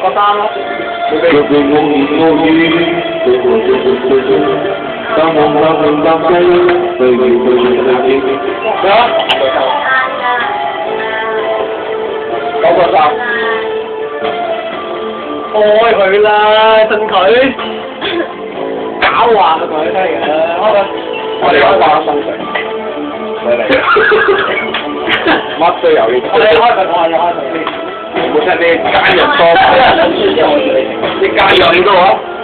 個單咯。9個3。開佢啦，信佢。狡猾啊佢真係嘅，開佢。我哋開8生水。乜都有呢？我哋開佢，我哋開佢先。冇出啲奸人多，啲奸人幾多啊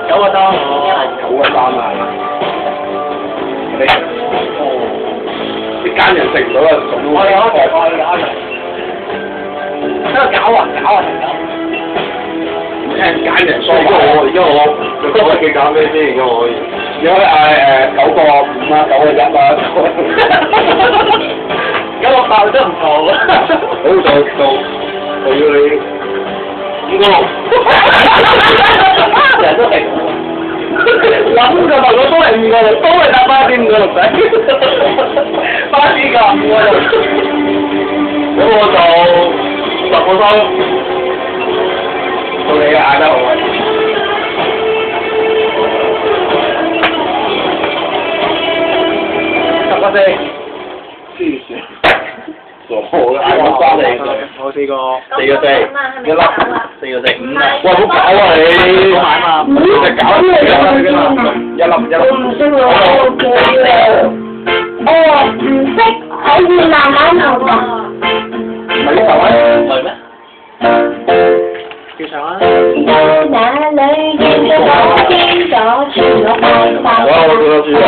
？9個3，9個3啊！啲奸人食唔到啊！我哋開佢，真係搞啊！唔聽奸人說話。而家我幾搞咩先？而家9個5啊，9個1啊。而家我爆真唔錯啊！好我要你5個6，人都係諗就問我都係5個6，都係搭巴士5個6仔，巴士價5個6，咁我就10個3，到你嗌得好啊！10個4，黐線。傻嘅，嗌我翻嚟，我4個4，一粒4個4，5啊！喂，好搞啊你！你搞咩㗎？一粒。唔識喎，唔識可以慢慢學㗎。唔係呢頭啊？唔係咩？叫上啊！那裏見到我見咗全個快快。哇！我做得住啊！